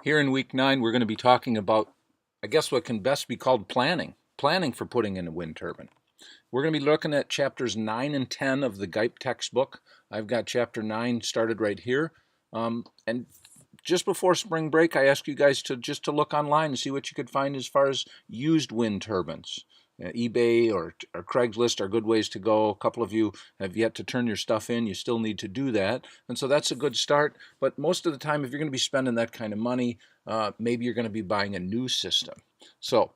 Here in week 9, we're going to be talking about, I guess, what can best be called planning for putting in a wind turbine. We're going to be looking at chapters 9 and 10 of the GYPE textbook. I've got chapter 9 started right here. And just before spring break, I asked you guys to look online and see what you could find as far as used wind turbines. eBay or Craigslist are good ways to go. A couple of you have yet to turn your stuff in. You still need to do that. And so that's a good start. But most of the time, if you're going to be spending that kind of money, maybe you're going to be buying a new system. So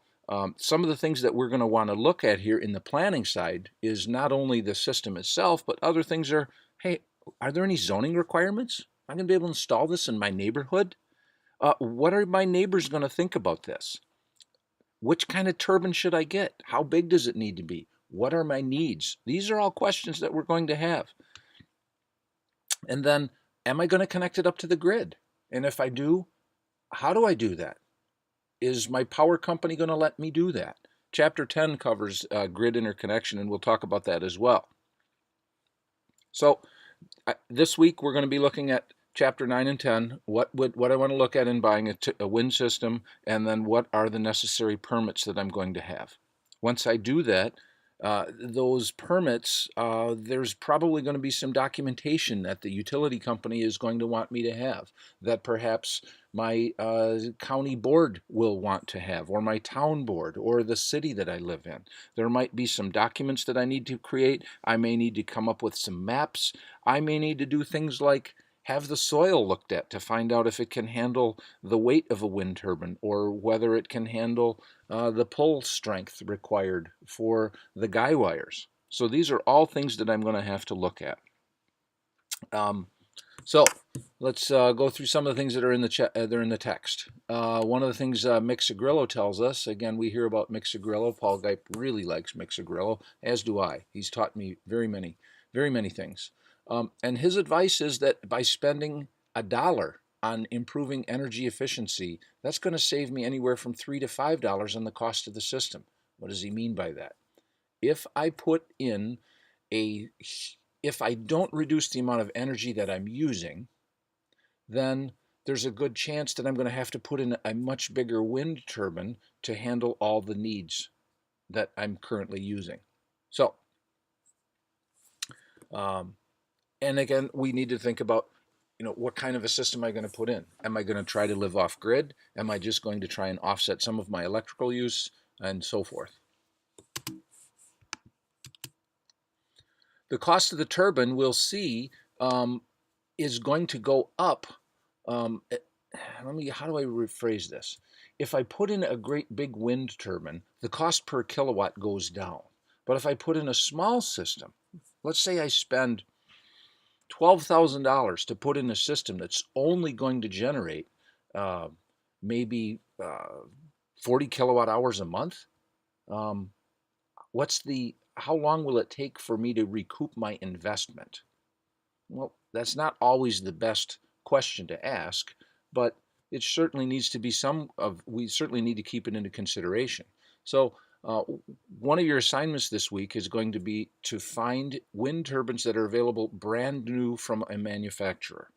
some of the things that we're going to want to look at here in the planning side is not only the system itself, but other things are, hey, are there any zoning requirements? Am I going to be able to install this in my neighborhood? What are my neighbors going to think about this? Which kind of turbine should I get? How big does it need to be? What are my needs? These are all questions that we're going to have. And then, am I going to connect it up to the grid? And if I do, how do I do that? Is my power company going to let me do that? Chapter 10 covers grid interconnection, and we'll talk about that as well. So this week we're going to be looking at chapter 9 and 10, what I want to look at in buying a wind system, and then what are the necessary permits that I'm going to have. Once I do that, those permits, there's probably going to be some documentation that the utility company is going to want me to have, that perhaps my county board will want to have, or my town board, or the city that I live in. There might be some documents that I need to create. I may need to come up with some maps. I may need to do things like have the soil looked at to find out if it can handle the weight of a wind turbine, or whether it can handle the pull strength required for the guy wires. So these are all things that I'm going to have to look at. So let's go through some of the things that are in the text. One of the things Mixagrillo tells us, again, we hear about Mixagrillo. Paul GYPE really likes Mixagrillo, as do I. He's taught me very many things. And his advice is that by spending $1 on improving energy efficiency, that's going to save me anywhere from $3 to $5 on the cost of the system. What does he mean by that? If I don't reduce the amount of energy that I'm using, then there's a good chance that I'm going to have to put in a much bigger wind turbine to handle all the needs that I'm currently using. So, and again, we need to think about, what kind of a system am I going to put in? Am I going to try to live off grid? Am I just going to try and offset some of my electrical use, and so forth? The cost of the turbine, we'll see, is going to go up. How do I rephrase this? If I put in a great big wind turbine, the cost per kilowatt goes down. But if I put in a small system, let's say I spend $12,000 to put in a system that's only going to generate maybe 40 kilowatt hours a month, how long will it take for me to recoup my investment? Well, that's not always the best question to ask, but it certainly needs to be we certainly need to keep it into consideration. So one of your assignments this week is going to be to find wind turbines that are available brand new from a manufacturer.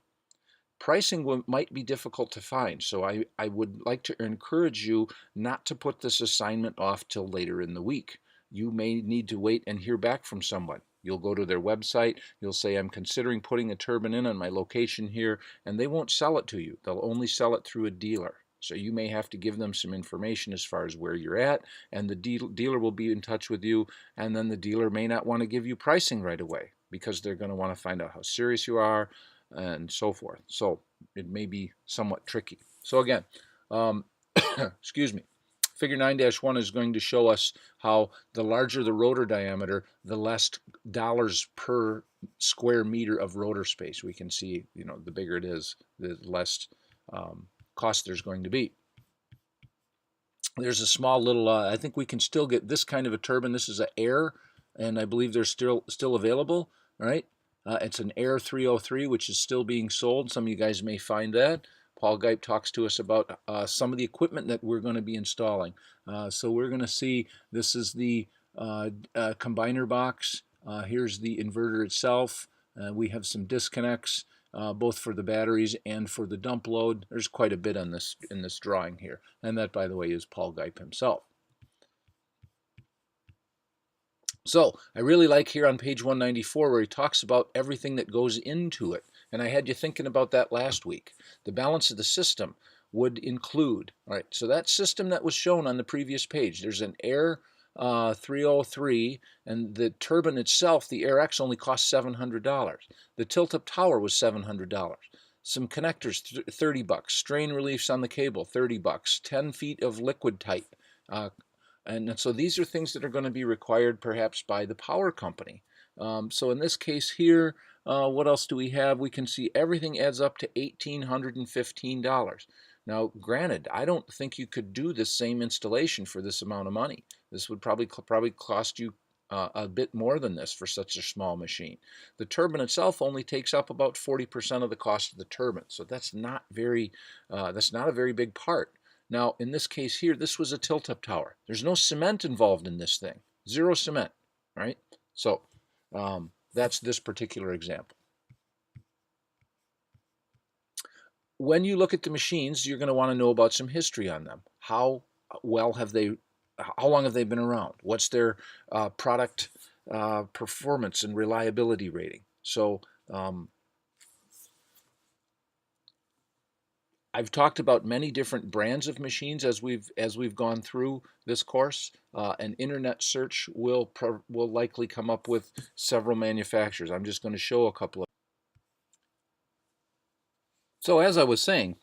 Pricing might be difficult to find, so I would like to encourage you not to put this assignment off till later in the week. You may need to wait and hear back from someone. You'll go to their website, you'll say, I'm considering putting a turbine in on my location here, and they won't sell it to you. They'll only sell it through a dealer. So you may have to give them some information as far as where you're at, and the dealer will be in touch with you, and then the dealer may not want to give you pricing right away because they're going to want to find out how serious you are and so forth. So it may be somewhat tricky. So again, excuse me. Figure 9-1 is going to show us how the larger the rotor diameter, the less dollars per square meter of rotor space. We can see, the bigger it is, the less cost there's going to be. There's a small little, I think we can still get this kind of a turbine. This is an Air, and I believe they're still available, right? It's an Air 303, which is still being sold. Some of you guys may find that. Paul GYPE talks to us about some of the equipment that we're going to be installing. So we're going to see, this is the combiner box. Here's the inverter itself. We have some disconnects. both for the batteries and for the dump load. There's quite a bit on this in this drawing here, and that, by the way, is Paul Gipe himself. So I really like here on page 194 where he talks about everything that goes into it. And I had you thinking about that last week. The balance of the system would include, all right, so that system that was shown on the previous page, there's an Air 303, and the turbine itself, the Air X, only cost $700. The tilt-up tower was $700. Some connectors, $30. Strain reliefs on the cable, $30. 10 feet of liquid type. And so these are things that are going to be required perhaps by the power company. So in this case here, what else do we have? We can see everything adds up to $1,815. Now, granted, I don't think you could do this same installation for this amount of money. This would probably cost you a bit more than this for such a small machine. The turbine itself only takes up about 40% of the cost of the turbine, so that's not a very big part. Now, in this case here, this was a tilt-up tower. There's no cement involved in this thing. Zero cement, right? So that's this particular example. When you look at the machines, you're going to want to know about some history on them. How long have they been around? What's their product performance and reliability rating? So I've talked about many different brands of machines as we've gone through this course. An internet search will likely come up with several manufacturers. I'm just going to show a couple of. So as I was saying,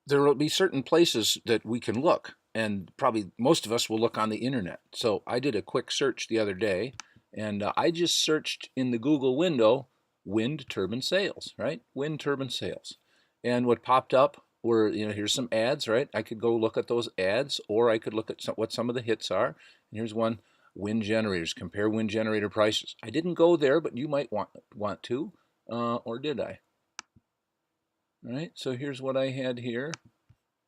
there will be certain places that we can look, and probably most of us will look on the internet. So I did a quick search the other day, and I just searched in the Google window wind turbine sales, right? Wind turbine sales. And what popped up were, here's some ads, right? I could go look at those ads, or I could look at what some of the hits are. And here's one, wind generators, compare wind generator prices. I didn't go there, but you might want to, or did I? All right, so here's what I had here,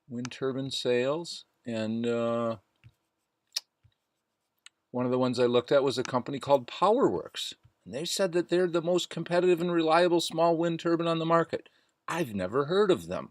wind turbine sales, and one of the ones I looked at was a company called PowerWorks. And they said that they're the most competitive and reliable small wind turbine on the market. I've never heard of them,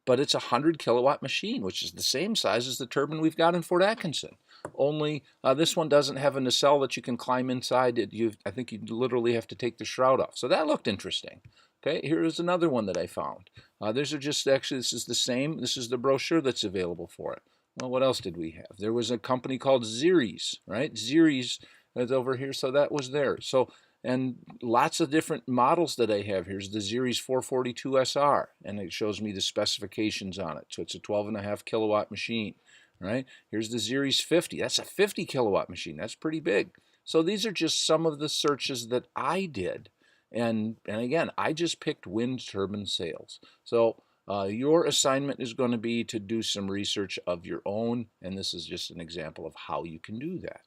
but it's a 100 kilowatt machine, which is the same size as the turbine we've got in Fort Atkinson. Only this one doesn't have a nacelle that you can climb inside. I think you literally have to take the shroud off. So that looked interesting. Okay, here is another one that I found. These are just, actually, this is the same. This is the brochure that's available for it. Well, what else did we have? There was a company called Zeres, right? Zeres is over here, so that was there. So, and lots of different models that I have. Here's the Zeres 442 SR, and it shows me the specifications on it. So it's a 12.5 kilowatt machine, right? Here's the Zeres 50. That's a 50 kilowatt machine. That's pretty big. So these are just some of the searches that I did. And again, I just picked wind turbine sales. So your assignment is going to be to do some research of your own, and this is just an example of how you can do that.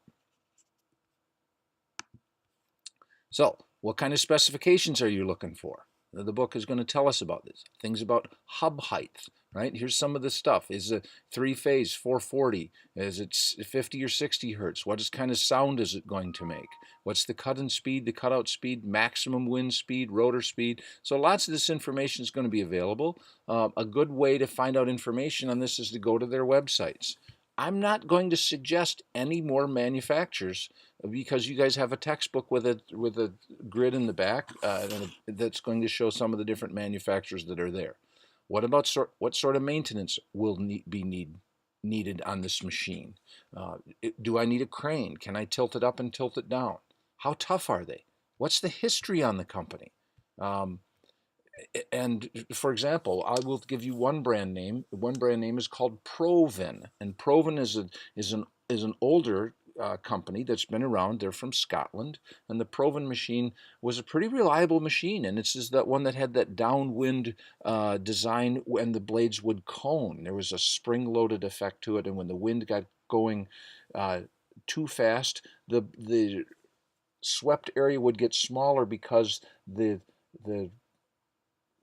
So, what kind of specifications are you looking for? The book is going to tell us about this. Things about hub height, right? Here's some of the stuff. Is it 3-phase 440? Is it 50 or 60 hertz? What kind of sound is it going to make? What's the cut-in speed, the cutout speed, maximum wind speed, rotor speed? So lots of this information is going to be available. A good way to find out information on this is to go to their websites. I'm not going to suggest any more manufacturers because you guys have a textbook with a grid in the back that's going to show some of the different manufacturers that are there. What about what sort of maintenance will be needed on this machine? Do I need a crane? Can I tilt it up and tilt it down? How tough are they? What's the history on the company? And for example, I will give you one brand name. One brand name is called Proven, and Proven is an older company that's been around. They're from Scotland, and the Proven machine was a pretty reliable machine. And this is that one that had that downwind design, when the blades would cone. There was a spring-loaded effect to it, and when the wind got going too fast, the swept area would get smaller because the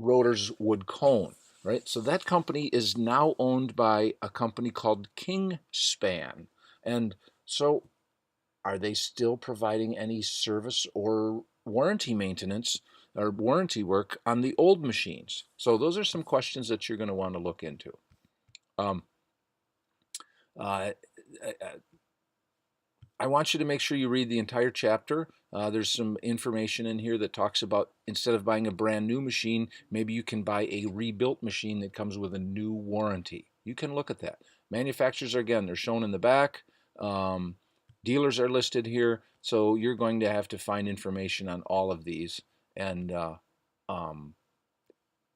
rotors would cone, right? So that company is now owned by a company called Kingspan. And so are they still providing any service or warranty maintenance or warranty work on the old machines? So those are some questions that you're going to want to look into. Um, uh, I want you to make sure you read the entire chapter. There's some information in here that talks about, instead of buying a brand new machine, maybe you can buy a rebuilt machine that comes with a new warranty. You can look at that. Manufacturers, again, they're shown in the back. Dealers are listed here. So you're going to have to find information on all of these. And you're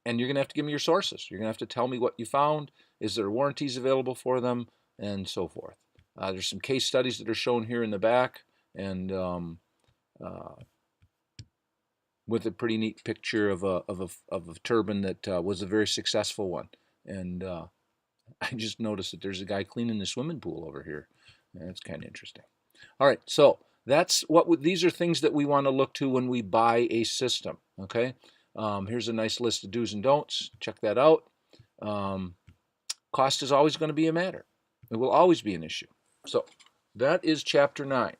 going to have to give me your sources. You're going to have to tell me what you found. Is there warranties available for them? And so forth. There's some case studies that are shown here in the back, and with a pretty neat picture of a turbine that was a very successful one. And I just noticed that there's a guy cleaning the swimming pool over here. That's kind of interesting. All right, so that's what these are things that we want to look to when we buy a system. Okay, here's a nice list of do's and don'ts. Check that out. Cost is always going to be a matter. It will always be an issue. So that is chapter 9.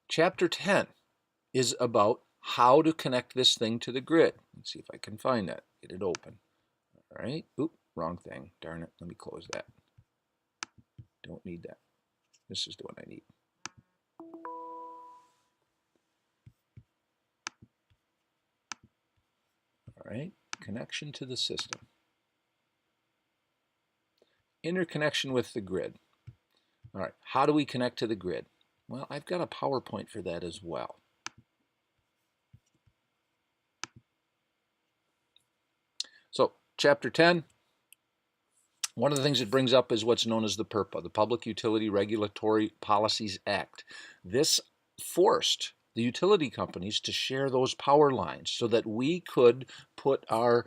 Chapter 10 is about how to connect this thing to the grid. Let's see if I can find that. Get it open. All right. Oop, wrong thing. Darn it. Let me close that. Don't need that. This is the one I need. All right. Connection to the system. Interconnection with the grid. All right, how do we connect to the grid? Well, I've got a PowerPoint for that as well. So, chapter 10, one of the things it brings up is what's known as the PURPA, the Public Utility Regulatory Policies Act. This forced the utility companies to share those power lines so that we could put our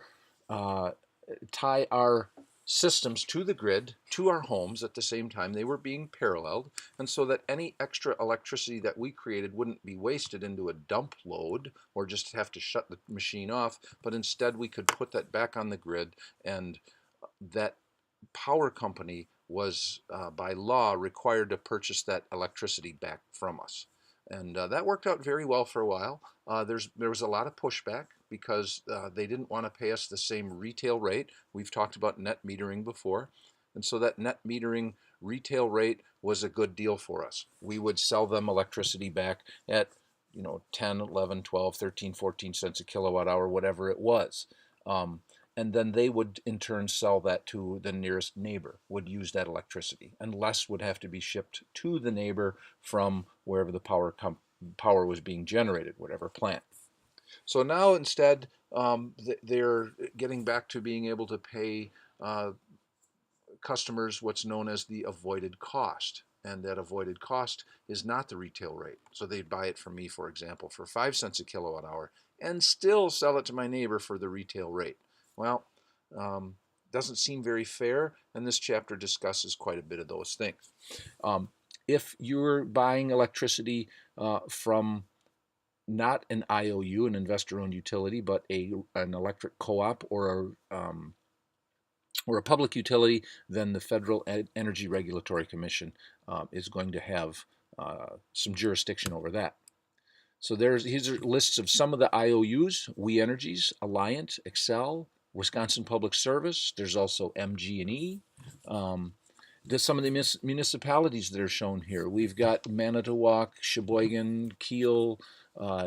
tie our systems to the grid, to our homes at the same time. They were being paralleled, and so that any extra electricity that we created wouldn't be wasted into a dump load or just have to shut the machine off, but instead we could put that back on the grid, and that power company was by law required to purchase that electricity back from us. And that worked out very well for a while. There was a lot of pushback because they didn't want to pay us the same retail rate. We've talked about net metering before. And so that net metering retail rate was a good deal for us. We would sell them electricity back at 10, 11, 12, 13, 14 cents a kilowatt hour, whatever it was. And then they would in turn sell that to the nearest neighbor, would use that electricity, and less would have to be shipped to the neighbor from wherever the power was being generated, whatever plant. So now instead, they're getting back to being able to pay customers what's known as the avoided cost. And that avoided cost is not the retail rate. So they'd buy it from me, for example, for 5 cents a kilowatt hour and still sell it to my neighbor for the retail rate. Well, doesn't seem very fair, and this chapter discusses quite a bit of those things. If you're buying electricity from not an IOU, an investor-owned utility, but an electric co-op or a public utility, then the Federal Energy Regulatory Commission is going to have some jurisdiction over that. So these are lists of some of the IOUs: We Energies, Alliant, Xcel, Wisconsin Public Service. There's also MG&E. There's some of the municipalities that are shown here. We've got Manitowoc, Sheboygan, Kiel,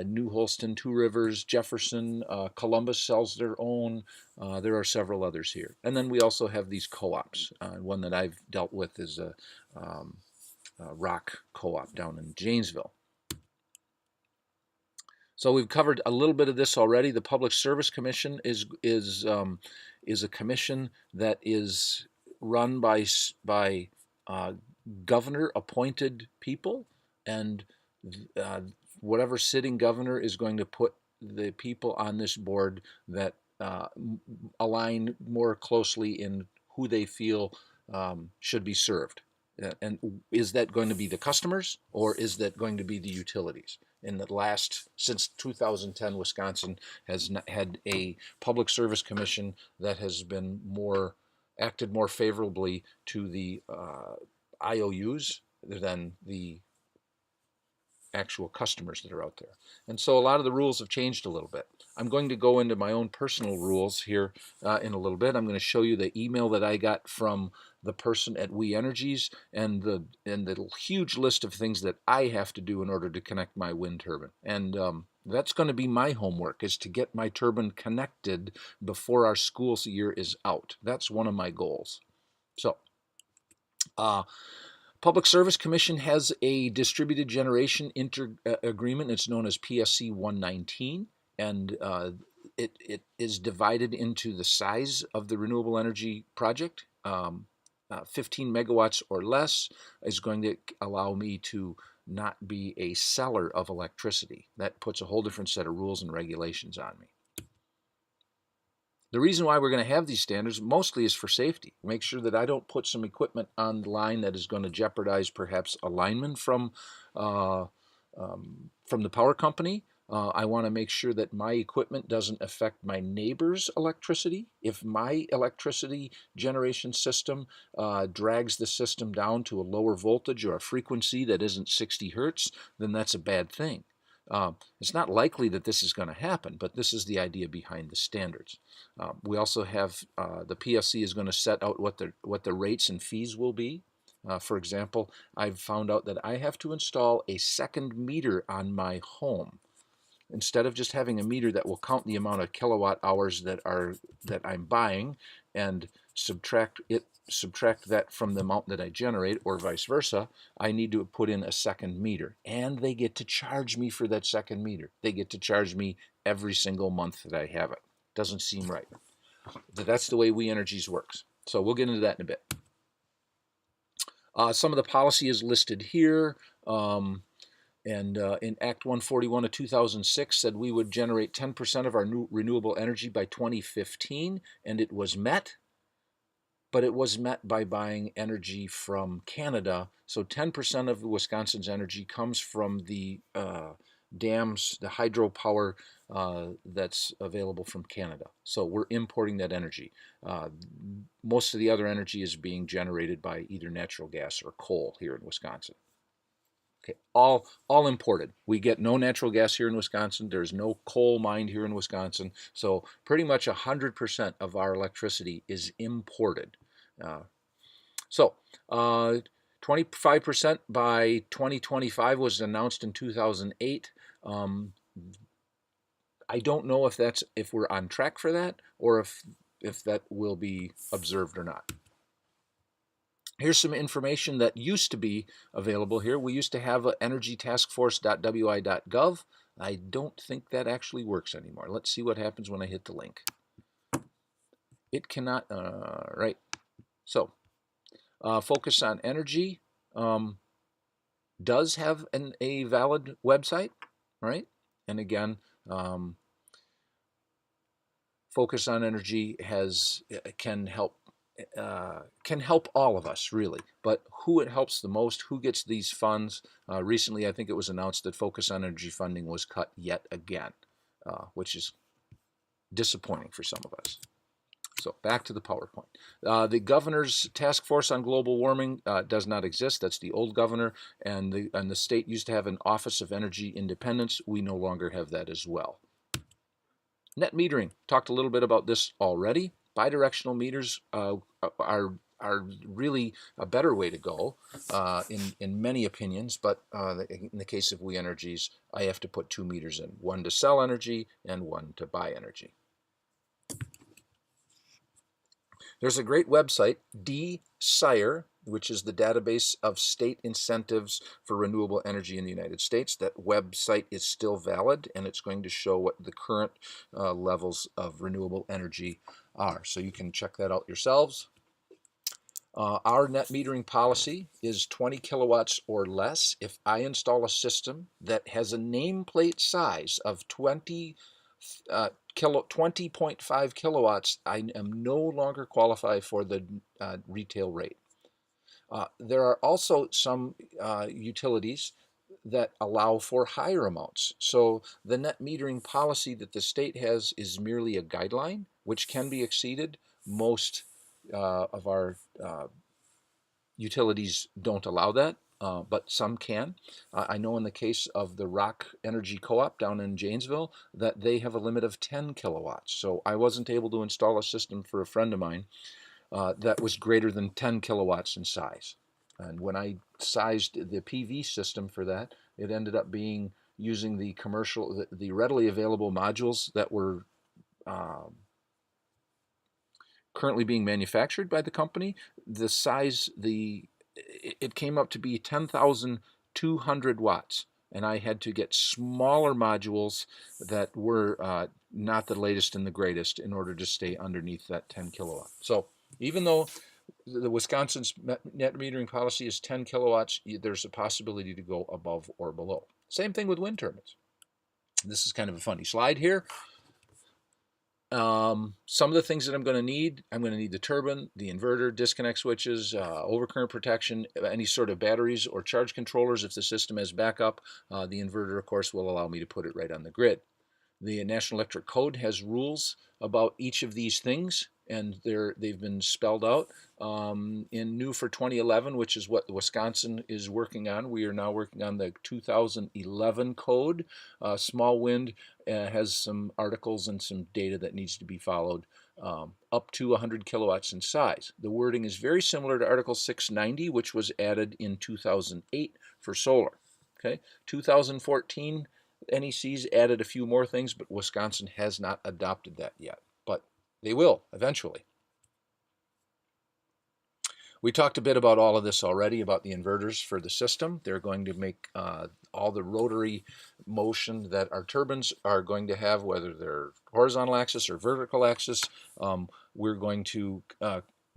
New Holston, Two Rivers, Jefferson, Columbus sells their own. There are several others here. And then we also have these co-ops. One that I've dealt with is a Rock Co-op down in Janesville. So we've covered a little bit of this already. The Public Service Commission is a commission that is run by governor-appointed people, and whatever sitting governor is going to put the people on this board that align more closely in who they feel should be served. And is that going to be the customers, or is that going to be the utilities? Since 2010, Wisconsin has had a public service commission that has been acted more favorably to the IOUs than the actual customers that are out there. And so a lot of the rules have changed a little bit. I'm going to go into my own personal rules here in a little bit. I'm going to show you the email that I got from the person at We Energies and the huge list of things that I have to do in order to connect my wind turbine. And that's going to be my homework, is to get my turbine connected before our school year is out. That's one of my goals. So, Public Service Commission has a distributed generation agreement. It's known as PSC 119, and it is divided into the size of the renewable energy project. 15 megawatts or less is going to allow me to not be a seller of electricity. That puts a whole different set of rules and regulations on me. The reason why we're going to have these standards mostly is for safety. Make sure that I don't put some equipment on the line that is going to jeopardize perhaps a lineman from the power company. I want to make sure that my equipment doesn't affect my neighbor's electricity. If my electricity generation system drags the system down to a lower voltage or a frequency that isn't 60 hertz, then that's a bad thing. It's not likely that this is going to happen, but this is the idea behind the standards. We also have the PSC is going to set out what the rates and fees will be. For example, I've found out that I have to install a second meter on my home. Instead of just having a meter that will count the amount of kilowatt hours that I'm buying and subtract that from the amount that I generate, or vice versa, I need to put in a second meter. And they get to charge me for that second meter. They get to charge me every single month that I have it. Doesn't seem right. But that's the way We Energies works. So we'll get into that in a bit. Some of the policy is listed here. And in Act 141 of 2006 said we would generate 10% of our new renewable energy by 2015, and it was met. But it was met by buying energy from Canada. So 10% of Wisconsin's energy comes from the dams, the hydropower that's available from Canada. So we're importing that energy. Most of the other energy is being generated by either natural gas or coal here in Wisconsin. Okay, all imported. We get no natural gas here in Wisconsin. There's no coal mined here in Wisconsin. So pretty much 100% of our electricity is imported. 25% by 2025 was announced in 2008. I don't know if we're on track for that, or if that will be observed or not. Here's some information that used to be available here. We used to have energytaskforce.wi.gov. I don't think that actually works anymore. Let's see what happens when I hit the link. It cannot, right. So, Focus on Energy does have a valid website, right? And again, Focus on Energy can help all of us, really. But who it helps the most, who gets these funds? Recently, I think it was announced that Focus on Energy funding was cut yet again, which is disappointing for some of us. So back to the PowerPoint. The governor's task force on global warming does not exist. That's the old governor, and the state used to have an Office of Energy Independence. We no longer have that as well. Net metering. Talked a little bit about this already. Bidirectional meters are really a better way to go in many opinions, but in the case of We Energies, I have to put 2 meters in, one to sell energy and one to buy energy. There's a great website, DSIRE, which is the database of state incentives for renewable energy in the United States. That website is still valid, and it's going to show what the current levels of renewable energy are. So you can check that out yourselves. Our net metering policy is 20 kilowatts or less. If I install a system that has a nameplate size of 20.5 kilowatts, I am no longer qualified for the retail rate. There are also some utilities that allow for higher amounts. So the net metering policy that the state has is merely a guideline, which can be exceeded. Most of our utilities don't allow that. but some can. I know in the case of the Rock Energy Co-op down in Janesville that they have a limit of 10 kilowatts. So I wasn't able to install a system for a friend of mine that was greater than 10 kilowatts in size. And when I sized the PV system for that, it ended up being using the commercial, the readily available modules that were currently being manufactured by the company. The size, it came up to be 10,200 watts, and I had to get smaller modules that were not the latest and the greatest in order to stay underneath that 10 kilowatt. So even though the Wisconsin's net metering policy is 10 kilowatts, there's a possibility to go above or below. Same thing with wind turbines. This is kind of a funny slide here. Some of the things that I'm going to need the turbine, the inverter, disconnect switches, overcurrent protection, any sort of batteries or charge controllers if the system has backup. The inverter, of course, will allow me to put it right on the grid. The National Electric Code has rules about each of these things, and they've been spelled out. In new for 2011, which is what Wisconsin is working on, we are now working on the 2011 code. Small wind has some articles and some data that needs to be followed up to 100 kilowatts in size. The wording is very similar to Article 690, which was added in 2008 for solar. Okay, 2014 NEC's added a few more things, but Wisconsin has not adopted that yet, but they will eventually. We talked a bit about all of this already, about the inverters for the system. They're going to make all the rotary motion that our turbines are going to have, whether they're horizontal axis or vertical axis. We're going to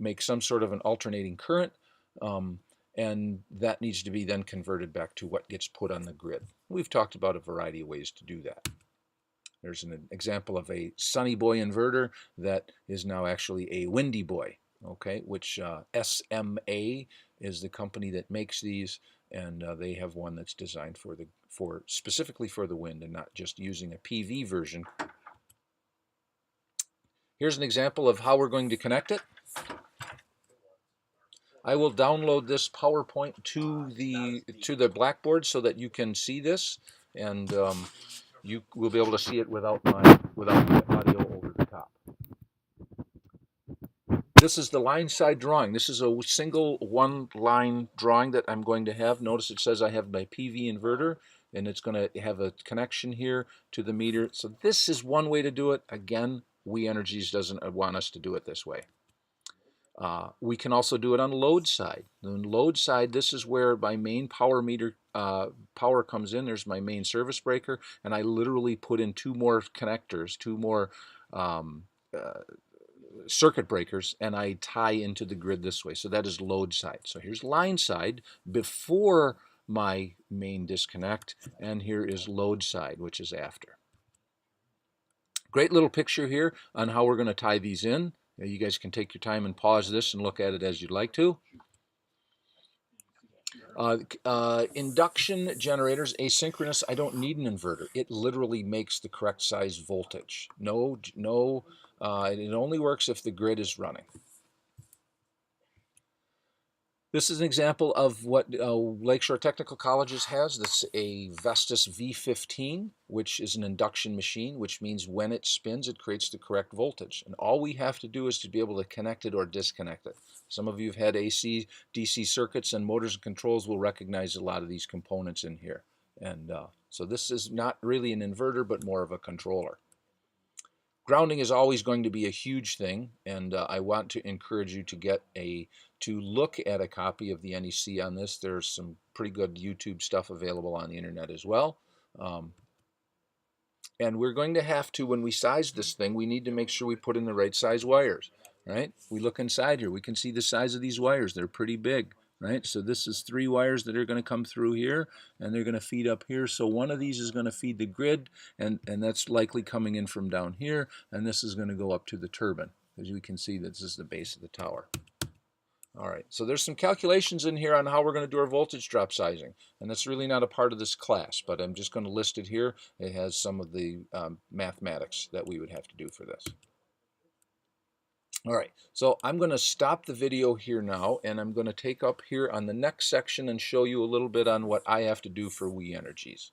make some sort of an alternating current, and that needs to be then converted back to what gets put on the grid. We've talked about a variety of ways to do that. There's an example of a Sunny Boy inverter that is now actually a Windy Boy, okay, which SMA is the company that makes these, and they have one that's designed specifically for the wind and not just using a PV version. Here's an example of how we're going to connect it. I will download this PowerPoint to the Blackboard so that you can see this, and you will be able to see it without my audio over the top. This is the line side drawing. This is a single one-line drawing that I'm going to have. Notice it says I have my PV inverter, and it's going to have a connection here to the meter. So this is one way to do it. Again, We Energies doesn't want us to do it this way. We can also do it on load side. On load side, this is where my main power meter power comes in. There's my main service breaker, and I literally put in two more connectors, two more circuit breakers, and I tie into the grid this way. So that is load side. So here's line side before my main disconnect, and here is load side, which is after. Great little picture here on how we're going to tie these in. You guys can take your time and pause this and look at it as you'd like to. Induction generators, asynchronous, I don't need an inverter. It literally makes the correct size voltage. It only works if the grid is running. This is an example of what Lakeshore Technical Colleges has. This is a Vestas V15, which is an induction machine, which means when it spins, it creates the correct voltage. And all we have to do is to be able to connect it or disconnect it. Some of you have had AC, DC circuits, and motors and controls will recognize a lot of these components in here. And so this is not really an inverter, but more of a controller. Grounding is always going to be a huge thing, and I want to encourage you to look at a copy of the NEC on this. There's some pretty good YouTube stuff available on the internet as well. And we're going to have to, when we size this thing, we need to make sure we put in the right size wires, right? We look inside here, we can see the size of these wires. They're pretty big, right? So this is 3 wires that are going to come through here, and they're going to feed up here. So one of these is going to feed the grid, and that's likely coming in from down here, and this is going to go up to the turbine. As you can see, this is the base of the tower. All right, so there's some calculations in here on how we're going to do our voltage drop sizing, and that's really not a part of this class, but I'm just going to list it here. It has some of the mathematics that we would have to do for this. All right, so I'm going to stop the video here now, and I'm going to take up here on the next section and show you a little bit on what I have to do for We Energies.